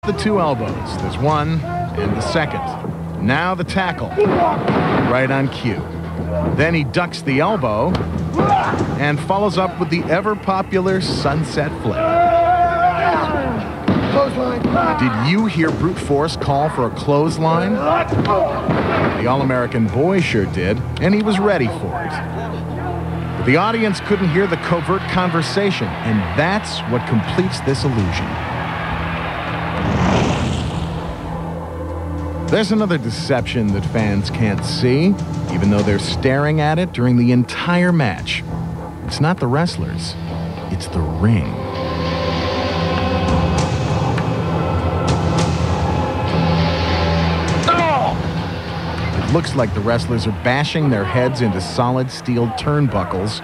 the two elbows. There's one and the second. Now the tackle. Right on cue. Then he ducks the elbow and follows up with the ever-popular sunset flip. Did you hear brute force call for a clothesline? The All-American boy sure did, and he was ready for it. But the audience couldn't hear the covert conversation, and that's what completes this illusion. There's another deception that fans can't see, even though they're staring at it during the entire match. It's not the wrestlers, it's the ring. It looks like the wrestlers are bashing their heads into solid steel turnbuckles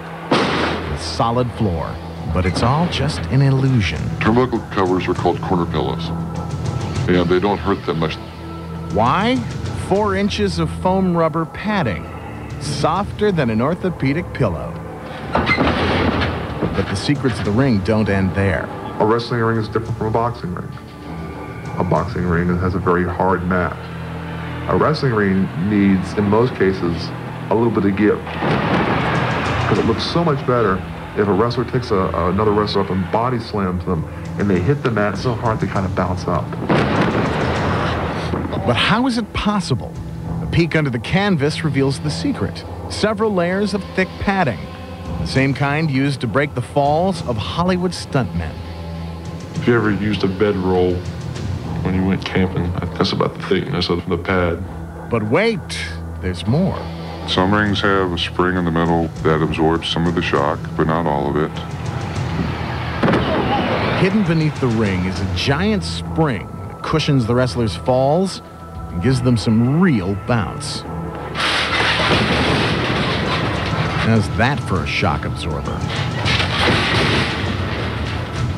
with solid floor, but it's all just an illusion. Turnbuckle covers are called corner pillows, and they don't hurt that much. Why? 4 inches of foam rubber padding, softer than an orthopedic pillow. But the secrets of the ring don't end there. A wrestling ring is different from a boxing ring. A boxing ring has a very hard mat. A wrestling ring needs, in most cases, a little bit of give. Because it looks so much better if a wrestler takes another wrestler up and body slams them, and they hit the mat so hard they kind of bounce up. But how is it possible? A peek under the canvas reveals the secret. Several layers of thick padding, the same kind used to break the falls of Hollywood stuntmen. If you ever used a bedroll when you went camping, that's about the thickness of the pad. But wait, there's more. Some rings have a spring in the middle that absorbs some of the shock, but not all of it. Hidden beneath the ring is a giant spring that cushions the wrestlers' falls and gives them some real bounce. How's that for a shock absorber?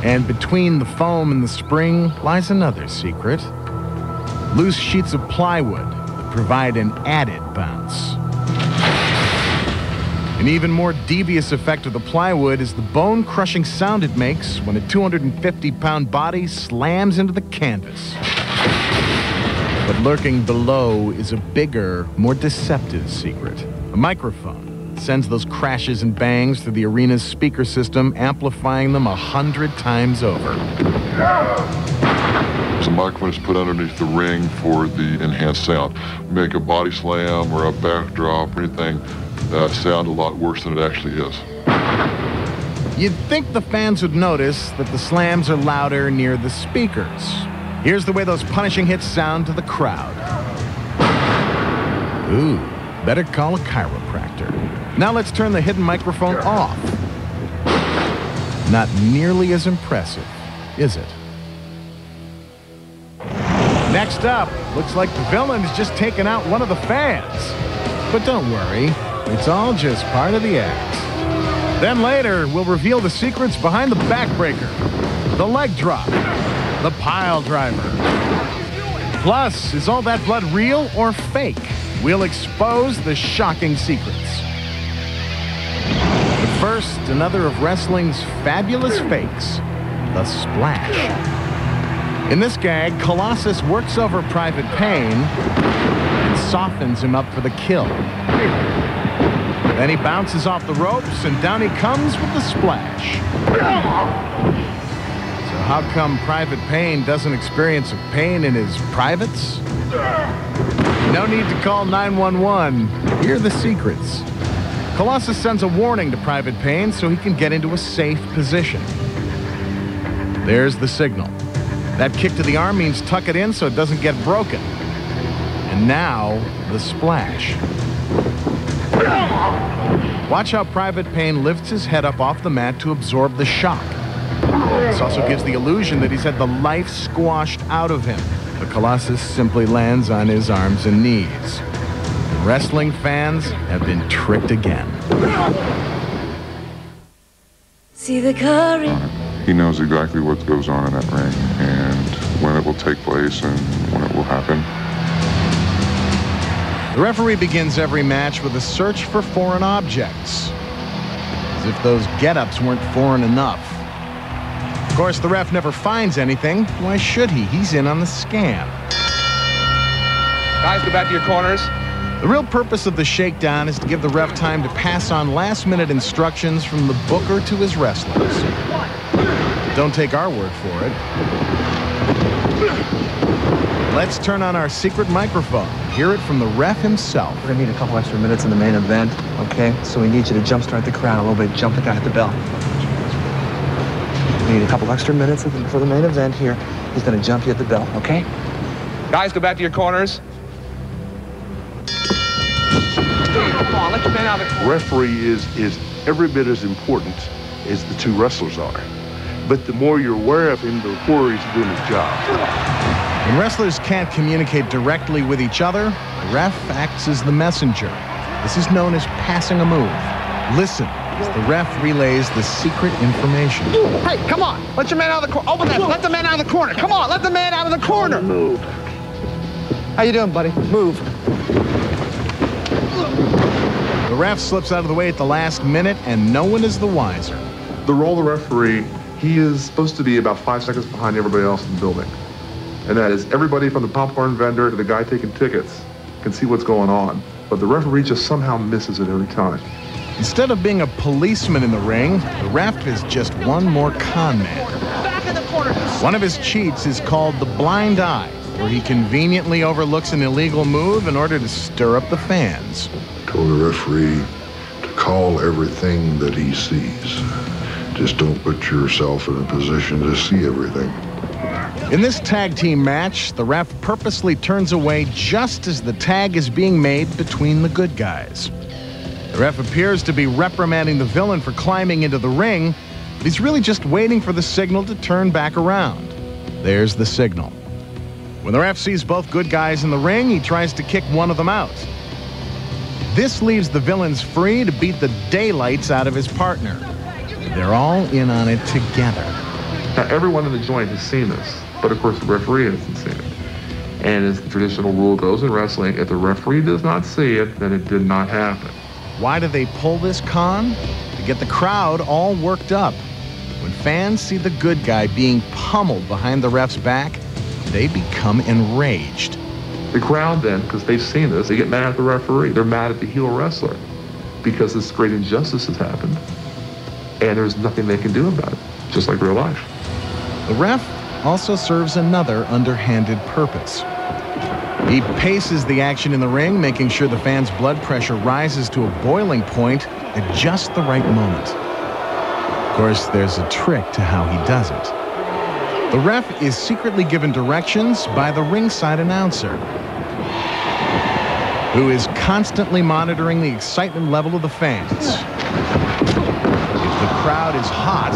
And between the foam and the spring lies another secret. Loose sheets of plywood that provide an added bounce. An even more devious effect of the plywood is the bone-crushing sound it makes when a 250-pound body slams into the canvas. But lurking below is a bigger, more deceptive secret. A microphone sends those crashes and bangs through the arena's speaker system, amplifying them 100 times over. So the microphone is put underneath the ring for the enhanced sound. Make a body slam or a backdrop or anything sound a lot worse than it actually is. You'd think the fans would notice that the slams are louder near the speakers. Here's the way those punishing hits sound to the crowd. Ooh, better call a chiropractor. Now let's turn the hidden microphone off. Not nearly as impressive, is it? Next up, looks like the villain's just taken out one of the fans. But don't worry, it's all just part of the act. Then later, we'll reveal the secrets behind the backbreaker, the leg drop, the pile driver. Plus, is all that blood real or fake? We'll expose the shocking secrets. But first, another of wrestling's fabulous fakes, the splash. In this gag, Colossus works over Private Payne and softens him up for the kill. Then he bounces off the ropes, and down he comes with the splash. So how come Private Payne doesn't experience a pain in his privates? No need to call 911. Here are the secrets. Colossus sends a warning to Private Payne so he can get into a safe position. There's the signal. That kick to the arm means tuck it in so it doesn't get broken. And now, the splash. Watch how Private Payne lifts his head up off the mat to absorb the shock. This also gives the illusion that he's had the life squashed out of him. The Colossus simply lands on his arms and knees. Wrestling fans have been tricked again. See the courage. He knows exactly what goes on in that ring and when it will take place and when it will happen. The referee begins every match with a search for foreign objects, as if those get-ups weren't foreign enough. Of course, the ref never finds anything. Why should he? He's in on the scam. Guys, go back to your corners. The real purpose of the shakedown is to give the ref time to pass on last-minute instructions from the booker to his wrestlers. Don't take our word for it. Let's turn on our secret microphone. Hear it from the ref himself. We're gonna need a couple extra minutes in the main event, okay? So we need you to jumpstart the crowd a little bit, jump the guy at the bell. We need a couple extra minutes for the main event here. He's gonna jump you at the bell, okay? Guys, go back to your corners. Come on, let your man out of the corner. Referee is every bit as important as the two wrestlers are. But the more you're aware of him, the more he's doing his job. When wrestlers can't communicate directly with each other, the ref acts as the messenger. This is known as passing a move. Listen as the ref relays the secret information. Hey, come on. Let your man out of the corner. Open that. Let the man out of the corner. Come on, let the man out of the corner. Move. How you doing, buddy? Move. The ref slips out of the way at the last minute, and no one is the wiser. The role of the referee, he is supposed to be about 5 seconds behind everybody else in the building. And that is everybody from the popcorn vendor to the guy taking tickets can see what's going on. But the referee just somehow misses it every time. Instead of being a policeman in the ring, the ref is just one more con man. Back in the corner. One of his cheats is called the blind eye, where he conveniently overlooks an illegal move in order to stir up the fans. Told the referee to call everything that he sees. Just don't put yourself in a position to see everything. In this tag team match, the ref purposely turns away just as the tag is being made between the good guys. The ref appears to be reprimanding the villain for climbing into the ring, but he's really just waiting for the signal to turn back around. There's the signal. When the ref sees both good guys in the ring, he tries to kick one of them out. This leaves the villains free to beat the daylights out of his partner. They're all in on it together. Now, everyone in the joint has seen this, but of course the referee hasn't seen it. And as the traditional rule goes in wrestling, if the referee does not see it, then it did not happen. Why do they pull this con? To get the crowd all worked up. When fans see the good guy being pummeled behind the ref's back, they become enraged. The crowd then, because they've seen this, they get mad at the referee. They're mad at the heel wrestler because this great injustice has happened and there's nothing they can do about it, just like real life. The ref also serves another underhanded purpose. He paces the action in the ring, making sure the fans' blood pressure rises to a boiling point at just the right moment. Of course, there's a trick to how he does it. The ref is secretly given directions by the ringside announcer, who is constantly monitoring the excitement level of the fans. If the crowd is hot,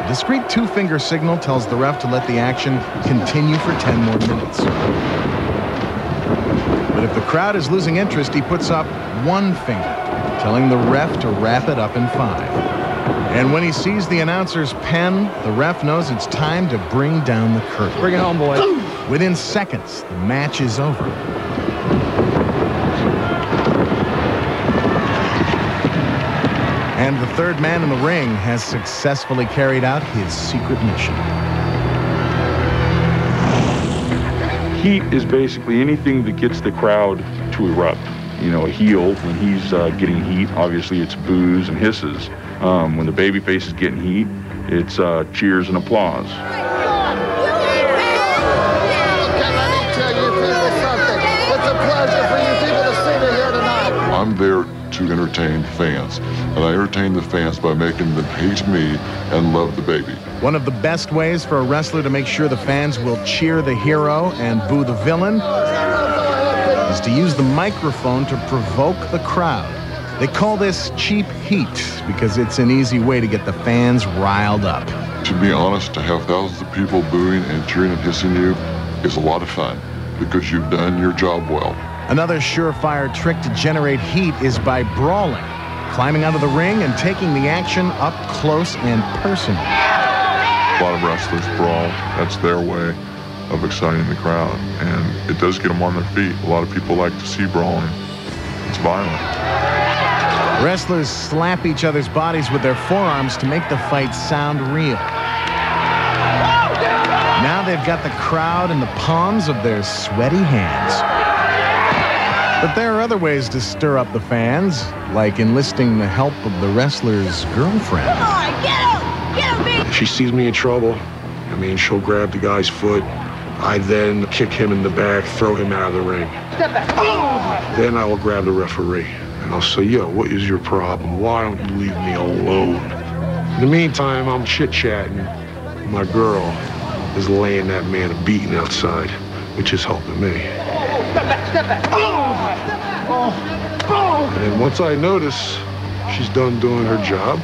a discreet two-finger signal tells the ref to let the action continue for 10 more minutes. But if the crowd is losing interest, he puts up one finger, telling the ref to wrap it up in 5. And when he sees the announcer's pen, the ref knows it's time to bring down the curtain. Bring it home, boys. Within seconds, the match is over. And the third man in the ring has successfully carried out his secret mission. Heat is basically anything that gets the crowd to erupt. You know, a heel, when he's getting heat, obviously it's boos and hisses. When the babyface is getting heat, it's cheers and applause. Okay, let me tell you people something. It's a pleasure for you people to see me here tonight. I'm there to entertain fans, and I entertain the fans by making them hate me and love the baby. One of the best ways for a wrestler to make sure the fans will cheer the hero and boo the villain is to use the microphone to provoke the crowd. They call this cheap heat because it's an easy way to get the fans riled up. To be honest, to have thousands of people booing and cheering and hissing you is a lot of fun because you've done your job well. Another surefire trick to generate heat is by brawling, climbing out of the ring and taking the action up close and personal. A lot of wrestlers brawl. That's their way of exciting the crowd, and it does get them on their feet. A lot of people like to see brawling. It's violent. Wrestlers slap each other's bodies with their forearms to make the fight sound real. they've got the crowd in the palms of their sweaty hands. But there are other ways to stir up the fans, like enlisting the help of the wrestler's girlfriend. Come on, get him! Get him, baby! If she sees me in trouble, she'll grab the guy's foot. I then kick him in the back, throw him out of the ring. Step back. Oh. Then I will grab the referee, and I'll say, yo, what is your problem? Why don't you leave me alone? In the meantime, I'm chit-chatting. My girl is laying that man a beating outside, which is helping me. Step back, step back. And once I notice she's done doing her job,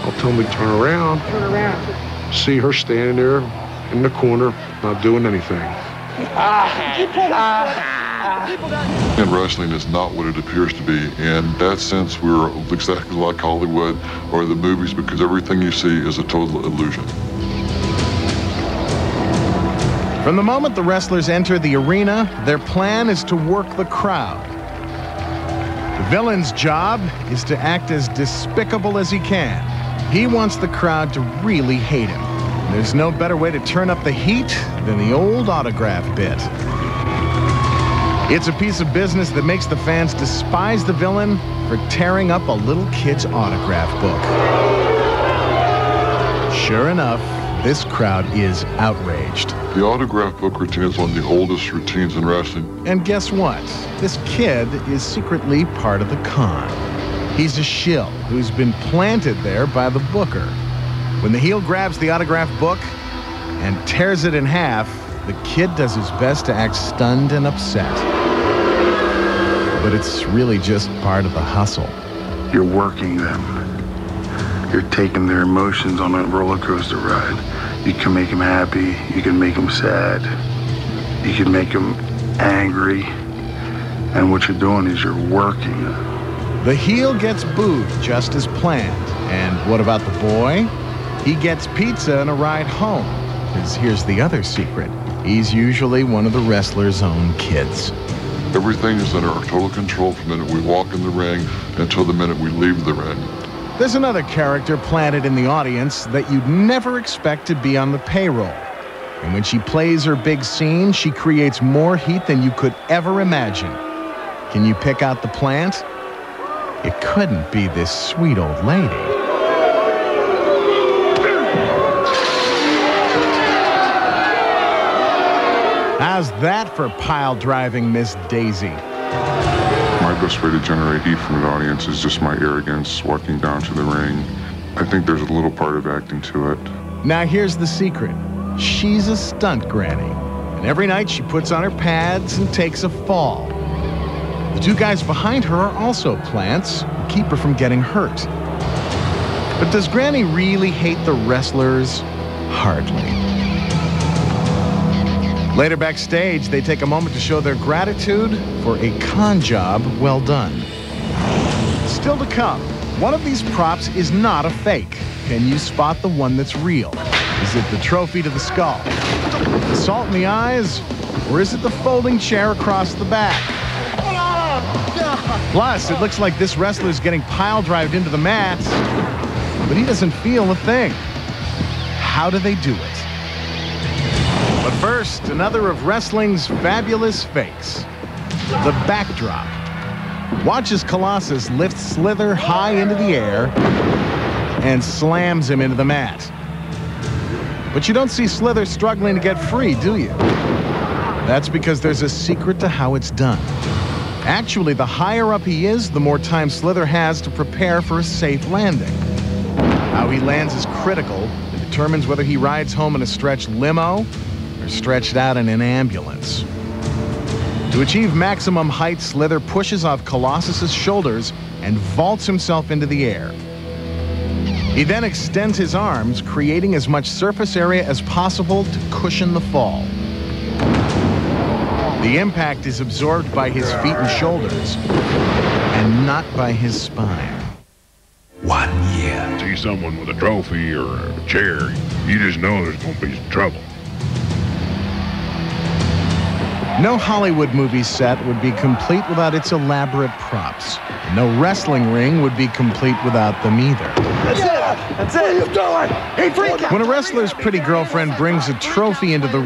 I'll tell me to turn around. Turn around. See her standing there in the corner, not doing anything. And wrestling is not what it appears to be. In that sense, we're exactly like Hollywood or the movies, because everything you see is a total illusion. From the moment the wrestlers enter the arena, their plan is to work the crowd. The villain's job is to act as despicable as he can. He wants the crowd to really hate him. There's no better way to turn up the heat than the old autograph bit. It's a piece of business that makes the fans despise the villain for tearing up a little kid's autograph book. Sure enough, this crowd is outraged. The autograph book routine is one of the oldest routines in wrestling. And guess what? This kid is secretly part of the con. He's a shill who's been planted there by the booker. When the heel grabs the autograph book and tears it in half, the kid does his best to act stunned and upset. But it's really just part of the hustle. You're working them. You're taking their emotions on a roller coaster ride. You can make them happy. You can make them sad. You can make them angry. And what you're doing is you're working them. The heel gets booed just as planned. And what about the boy? He gets pizza and a ride home. Because here's the other secret. He's usually one of the wrestler's own kids. Everything is under our total control from the minute we walk in the ring until the minute we leave the ring. There's another character planted in the audience that you'd never expect to be on the payroll. And when she plays her big scene, she creates more heat than you could ever imagine. Can you pick out the plant? It couldn't be this sweet old lady. How's that for pile-driving Miss Daisy? My best way to generate heat from the audience is just my arrogance walking down to the ring. I think there's a little part of acting to it. Now here's the secret. She's a stunt granny. And every night she puts on her pads and takes a fall. The two guys behind her are also plants who keep her from getting hurt. But does Granny really hate the wrestlers? Hardly. Later backstage, they take a moment to show their gratitude for a con job well done. Still to come, one of these props is not a fake. Can you spot the one that's real? Is it the trophy to the skull, the salt in the eyes, or is it the folding chair across the back? Plus, it looks like this wrestler's getting pile-drived into the mats, but he doesn't feel a thing. How do they do it? But first, another of wrestling's fabulous fakes, the backdrop. Watch as Colossus lifts Slither high into the air and slams him into the mat. But you don't see Slither struggling to get free, do you? That's because there's a secret to how it's done. Actually, the higher up he is, the more time Slither has to prepare for a safe landing. How he lands is critical. It determines whether he rides home in a stretched limo or stretched out in an ambulance. To achieve maximum height, Slither pushes off Colossus's shoulders and vaults himself into the air. He then extends his arms, creating as much surface area as possible to cushion the fall. The impact is absorbed by his feet and shoulders, and not by his spine. 1 year. See someone with a trophy or a chair, you just know there's gonna be some trouble. No Hollywood movie set would be complete without its elaborate props. No wrestling ring would be complete without them either. That's it! That's it! What are you doing? Hey, freak out! When a wrestler's pretty girlfriend brings a trophy into the